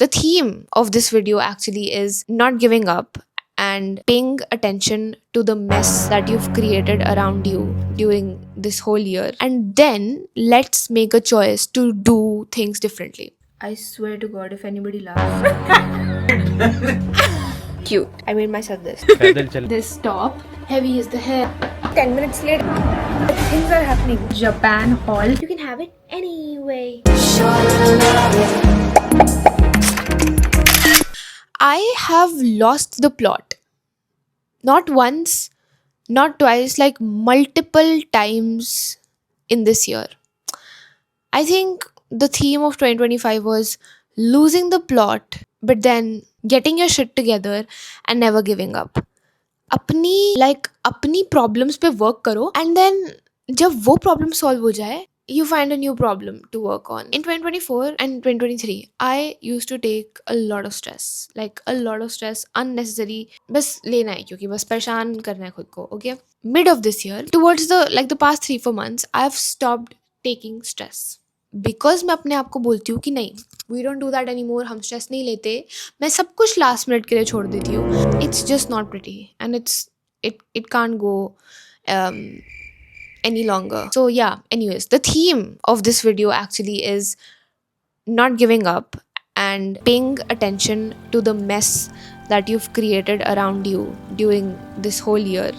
The theme of this video actually is not giving up and paying attention to the mess that you've created around you during this whole year. And then let's make a choice to do things differently. I swear to God, if anybody laughs. Cute. I made myself this. This top. Heavy is the hair. 10 minutes later, things are happening. Japan haul. You can have it anyway. I have lost the plot. Not once, not twice, like multiple times in this year. I think the theme of 2025 was losing the plot, but then getting your shit together and never giving up. अपनी problems पे work करो and then जब वो problem solve हो जाए you find a new problem to work on. In 2024 and 2023, I used to take a lot of stress, like a lot of stress, unnecessary. बस लेना है क्योंकि बस परेशान करना है खुद को. Okay, mid of this year, towards the past 3-4 months, I've stopped taking stress because मैं अपने आप को बोलती हूँ कि नहीं, we don't do that anymore. हम स्ट्रेस नहीं लेते. मैं सब कुछ लास्ट मिनट के लिए छोड़ देती हूँ. It's just not pretty and it can't go any longer. So yeah, anyways, the theme of this video actually is not giving up and paying attention to the mess that you've created around you during this whole year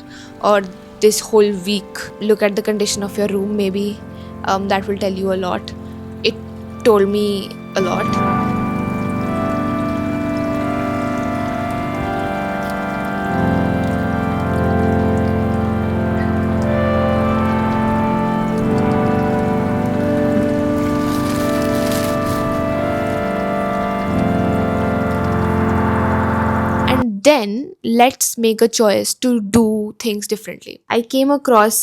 or this whole week. Look at the condition of your room, maybe. That will tell you a lot. It told me a lot. Then let's make a choice to do things differently. I came across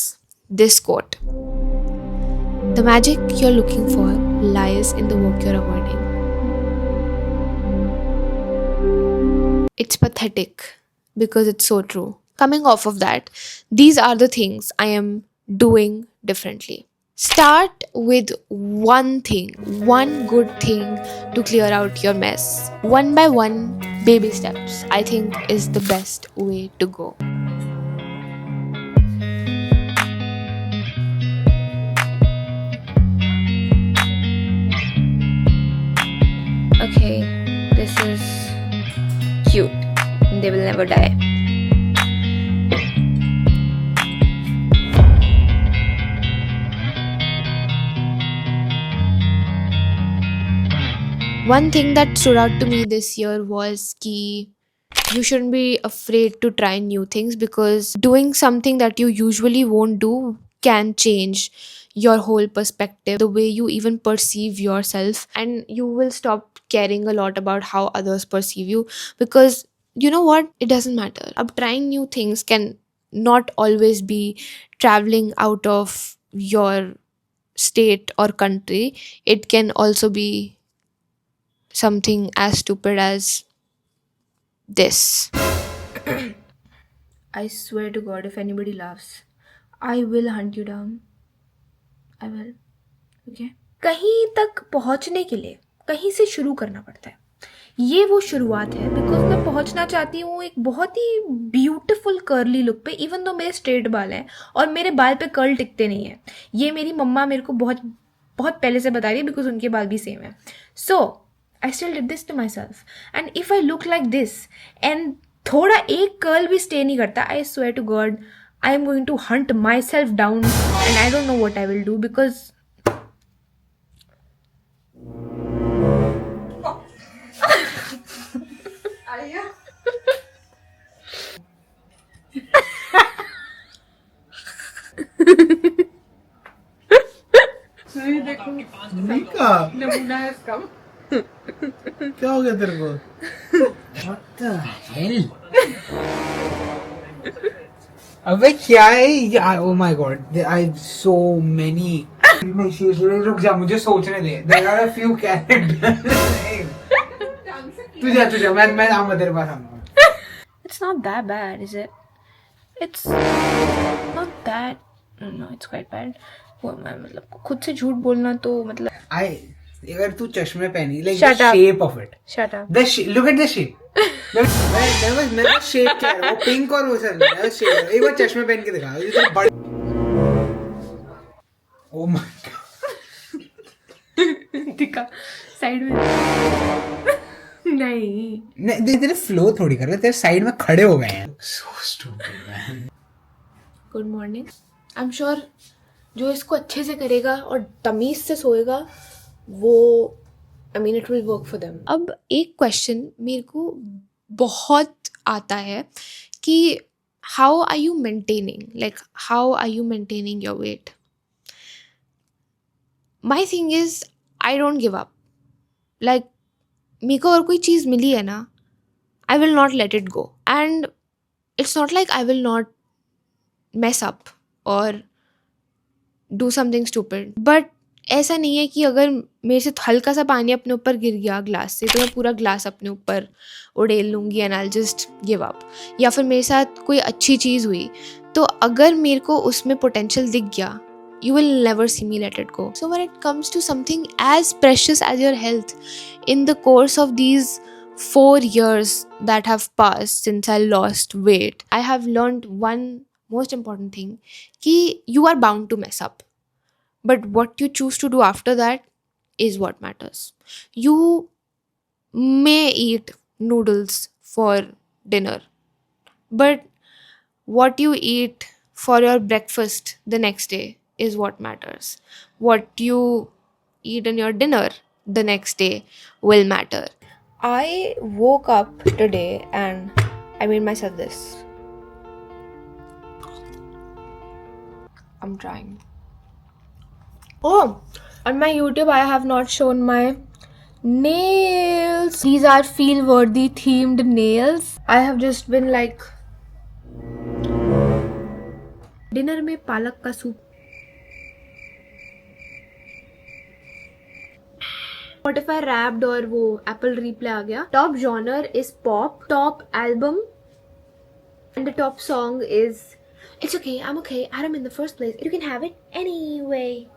this quote: the magic you're looking for lies in the work you're avoiding. It's pathetic because it's so true. Coming off of that, these are the things I am doing differently. Start with one thing, one good thing to clear out your mess. One by one, baby steps, I think, is the best way to go. Okay, this is cute. They will never die. One thing that stood out to me this year was कि you shouldn't be afraid to try new things, because doing something that you usually won't do can change your whole perspective, the way you even perceive yourself, and you will stop caring a lot about how others perceive you, because you know what? It doesn't matter. Ab trying new things can not always be traveling out of your state or country. It can also be something as stupid as this. I swear to God, if anybody laughs, I will hunt you down. I will. Okay? कहीं तक पहुंचने के लिए कहीं से शुरू करना पड़ता है. ये वो शुरुआत है, बिकॉज मैं पहुंचना चाहती हूँ एक बहुत ही ब्यूटीफुल कर्ली लुक पे, इवन दो मेरे स्ट्रेट बाल हैं और मेरे बाल पे कर्ल टिकते नहीं है. ये मेरी मम्मा मेरे को बहुत बहुत पहले से बता रही है, बिकॉज उनके बाल भी सेम है. सो I still did this to myself. And if I look like this and थोड़ा एक कर्ल भी stay नहीं करता, I swear to God, I am going to hunt myself down and I don't know what I will do, because नमूना है इसका. क्या हो गया तेरे को? What the hell? अबे क्या है? Oh my God! I have so many. नहीं seriously रुक जा, मुझे सोचने दे. There are a few characters. तू जा मैं आऊँगा तेरे पास आऊँगा. It's not that bad, is it? It's not that. No, it's quite bad. वो मैं मतलब खुद से झूठ बोलना तो मतलब अगर तू चश्मे पहनी, like Shut the up. shape of it. Shut up. Look at the shape. मैं शेप कह रहा हूँ, वो पिंक और वो सर शेप। एक बार चश्मे पहन के दिखा, ये तो बड़े। Oh my God. दिखा साइड में। नहीं तेरे फ्लो थोड़ी कर रहे, तेरे साइड में खड़े हो गए हैं। So stupid man. Good morning. I am sure जो इसको अच्छे से करेगा और तमीज से सोएगा वो, I mean it will work for them. अब एक क्वेश्चन मेरे को बहुत आता है कि how are you maintaining, like how are you maintaining your weight. My thing is I don't give up. Like मेरे को और कोई चीज़ मिली है ना, I will not let it go. And it's not like I will not mess up or do something stupid, but ऐसा नहीं है कि अगर मेरे से हल्का सा पानी अपने ऊपर गिर गया ग्लास से तो मैं पूरा ग्लास अपने ऊपर उड़ेल लूँगी and I just give up. या फिर मेरे साथ कोई अच्छी चीज़ हुई तो अगर मेरे को उसमें पोटेंशियल दिख गया, you will never see me let it go. So when it comes to something as precious as your health, in the course of these 4 years that have passed since I lost weight, I have learned one most important thing, कि you are bound to mess up, but what you choose to do after that is what matters. You may eat noodles for dinner, but what you eat for your breakfast the next day is what matters. What you eat in your dinner the next day will matter. I woke up today and I made myself this. I'm trying. Oh, on my YouTube I have not shown my nails. These are feel worthy themed nails. I have just been like dinner में पालक का soup. Spotify Wrapped और वो Apple Replay आ गया। Top genre is pop. Top album and the top song is It's Okay, I'm Okay, Adam in the first place. You can have it anyway.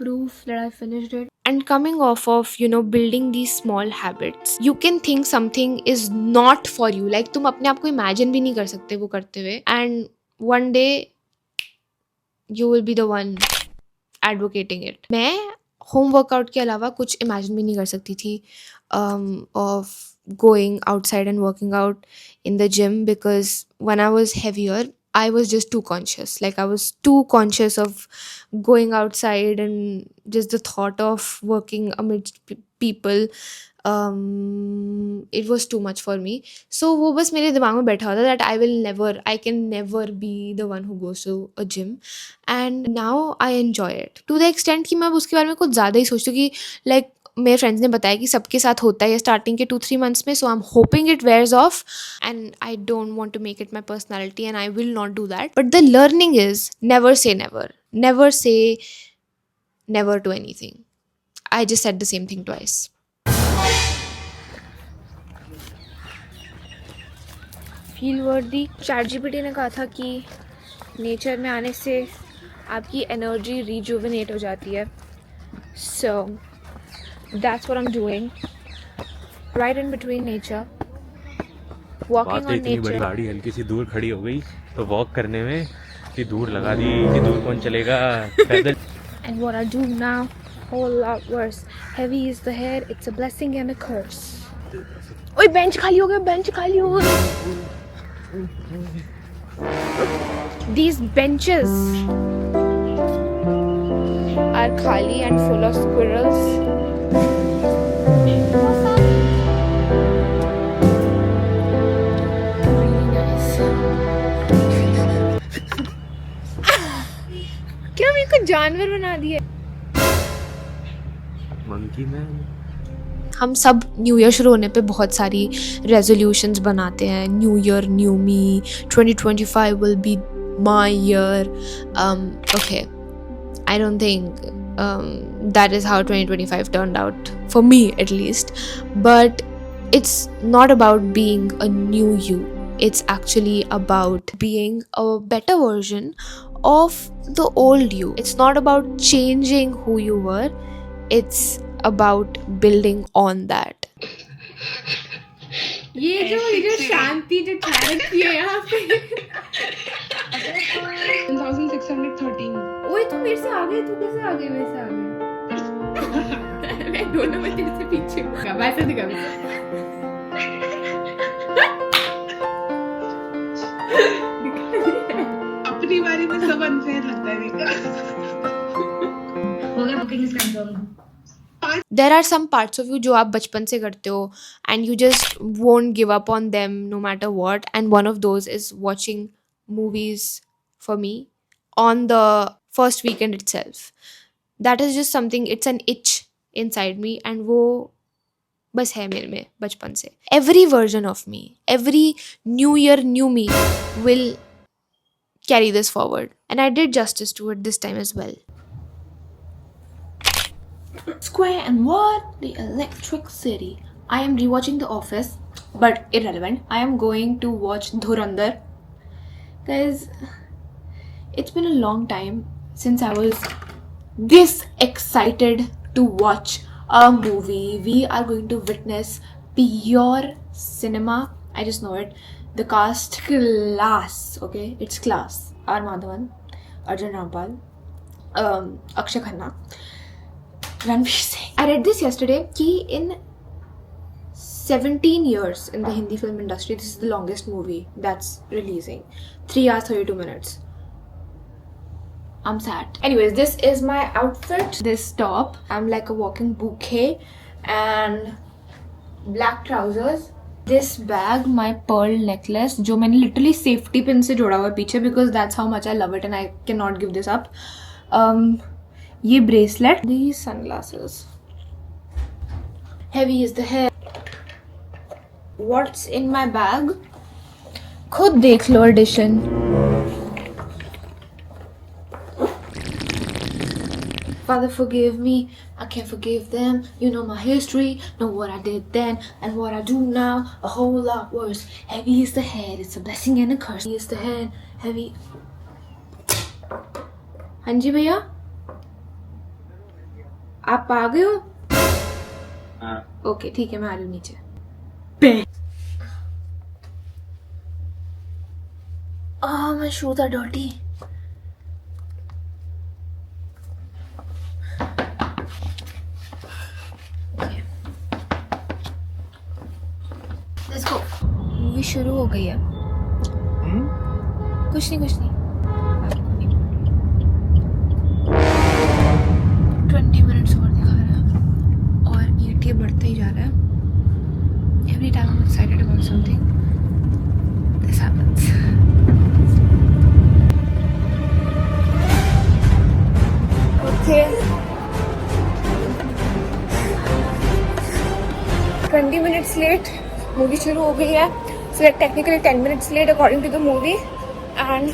Proof that I finished it. And coming off of, building these small habits, you can think something is not for you. Like तुम अपने आप को imagine भी नहीं कर सकते वो करते हुए. And one day, you will be the one advocating it. मैं home workout के अलावा कुछ imagine भी नहीं कर सकती थी of going outside and working out in the gym, because when I was heavier, I was just too conscious. Like I was too conscious of going outside and just the thought of working amidst people. It was too much for me. So वो बस मेरे दिमाग में बैठा होता that I can never be the one who goes to a gym. And now I enjoy it to the extent कि मैं अब उसके बारे में कुछ ज़्यादा ही सोचती हूँ कि like मेरे फ्रेंड्स ने बताया कि सबके साथ होता है स्टार्टिंग के 2-3 months में, so I am hoping it wears off and I don't want to make it my personality and I will not do that. But the learning is never say never to anything. I just said the same thing twice. Feel worthy. ChatGPT ने कहा था कि nature में आने से आपकी energy rejuvenate हो जाती है, सो that's what I'm doing, right in between nature, walking on इतनी बड़ी nature. गाड़ी हल्की सी दूर खड़ी हो गई तो वॉक करने में इतनी दूर लगा दी, इतनी दूर कौन चलेगा पैदल। And what I do now, whole lot worse. Heavy is the head, it's a blessing and a curse. ओए बेंच खाली हो गया। These benches are khali and full of squirrels. Really nice. क्या मेरे को जानवर बना दिए। Monkey man. हम सब न्यू ईयर शुरू होने पे बहुत सारी रेजोल्यूशंस बनाते हैं। New year new me, 2025 will be my year. Okay, I don't think that is how 2025 turned out, for me at least. But it's not about being a new you. It's actually about being a better version of the old you. It's not about changing who you were, it's about building on that. ये जो शांति जो छा रखी है यहाँ पे 1613. ओए तू मेरे से आगे, तू कैसे आगे मेरे से आगे मैं दोनों में तेरे से पीछे हूँ वैसे दिखा अपनी बारी में सब अनफेयर लगता है हो गया, booking is confirm. There are some parts of you जो आप बचपन से करते हो and you just won't give up on them no matter what, and one of those is watching movies for me on the first weekend itself. That is just something, it's an itch inside me and वो बस है मेरे में बचपन से. Every version of me, every new year new me will carry this forward, and I did justice to it this time as well. Square and what? The Electric City. I am rewatching The Office, but irrelevant. I am going to watch Dhurandhar. Guys, it's been a long time since I was this excited to watch a movie. We are going to witness pure cinema. I just know it. The cast, class. Okay, it's class. R. Madhavan, Arjun Rampal, Akshay Khanna, Ranveer Singh. I read this yesterday कि in 17 years in the Hindi film industry, this is the longest movie that's releasing. 3 hours 32 minutes. I'm sad. Anyways, this is my outfit. This top, I'm like a walking bouquet, and black trousers. This bag, my pearl necklace, जो मैंने literally safety pin से जोड़ा हुआ है पीछे because that's how much I love it and I cannot give this up. ये bracelet, these sunglasses. Heavy is the hair. What's in my bag? खुद देख लो edition. Father, forgive me. I can't forgive them. You know my history. Know what I did then and what I do now. A whole lot worse. Heavy is the head. It's a blessing and a curse. Heavy is the head. Heavy. हाँ जी भैया, आप आ गए हो? हाँ. Okay ठीक है, मैं आ रही हूँ नीचे. My shoes are dirty. Let's go. Movie शुरू हो गई है. कुछ नहीं 20 minutes और दिखा रहा है और ये बढ़ता ही जा रहा है. Every time I'm excited about something, this happens. Okay. 20 minutes late. Movie शुरू हो गई है. So we're technically 10 minutes late according to the movie, and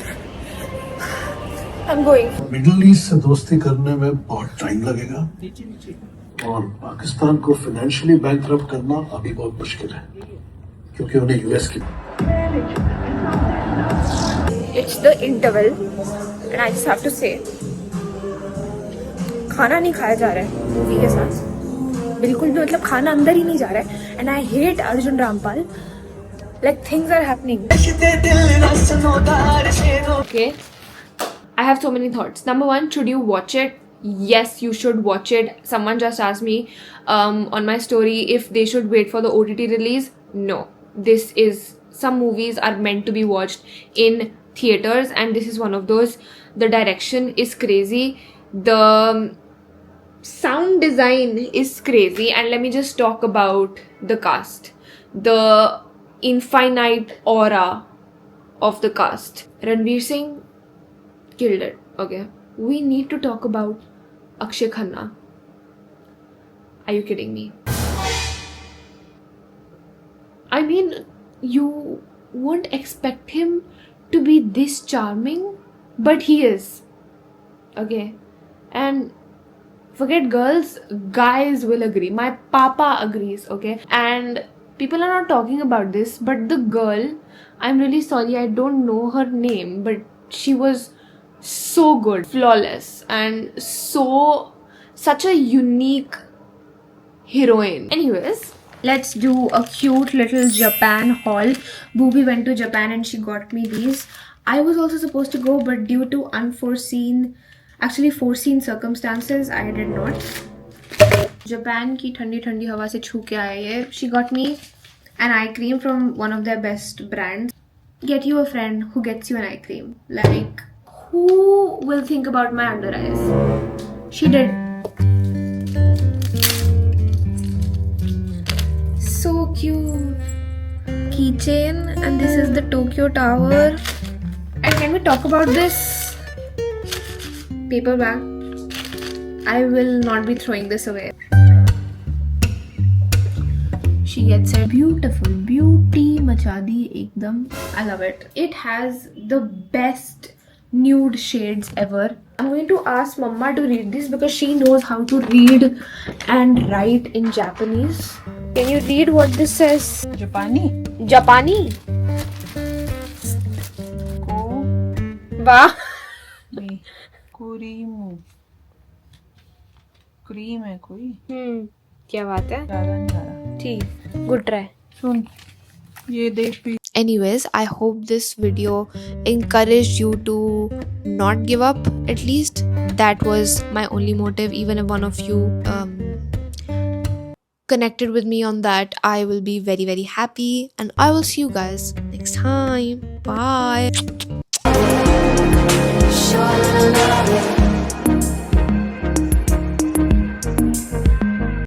I'm going. Middle east से दोस्ती करने में बहुत टाइम लगेगा और पाकिस्तान को फाइनेंशियली बैंकरप्ट करना अभी बहुत मुश्किल है क्योंकि उन्हें यूएस की. It's the interval, and I just have to say, खाना नहीं खाया जा रहा है मूवी के साथ. बिल्कुल भी, मतलब खाना अंदर ही नहीं जा रहा है. And I hate Arjun Rampal. Like things are happening. Okay. I have so many thoughts. Number one, should you watch it? Yes, you should watch it. Someone just asked me on my story if they should wait for the OTT release. No. Some movies are meant to be watched in theaters, and this is one of those. The direction is crazy. The sound design is crazy, and let me just talk about the cast. The infinite aura of the cast. Ranveer Singh killed it. Okay, we need to talk about Akshay Khanna. Are you kidding me? I mean, you won't expect him to be this charming, but he is. Okay, and forget girls, guys will agree. My papa agrees. Okay, and people are not talking about this, but the girl, I'm really sorry, I don't know her name, but she was so good, flawless, and such a unique heroine. Anyways, let's do a cute little Japan haul. Booby went to Japan and she got me these. I was also supposed to go, but due to foreseen circumstances, I did not. Japan की ठंडी ठंडी हवा से छू के आए ये. She got me an eye cream from one of their best brands. Get you a friend who gets you an eye cream. Like, who will think about my under eyes? She did. So cute. Keychain, and this is the Tokyo Tower. And can we talk about this paper bag? I will not be throwing this away. She gets a beautiful beauty machadi ekdam. I love it. It has the best nude shades ever. I'm going to ask Mama to read this because she knows how to read and write in Japanese. Can you read what this says? Japani. Japani. Ko Wow. mi kurimu. Cream है कोई क्या बात है. ज्यादा नहीं आ रहा. ठीक. Good try. सुन ये देख भी. Anyways, I hope this video encouraged you to not give up. At least that was my only motive. Even if one of you connected with me on that, I will be very, very happy. And I will see you guys next time. Bye.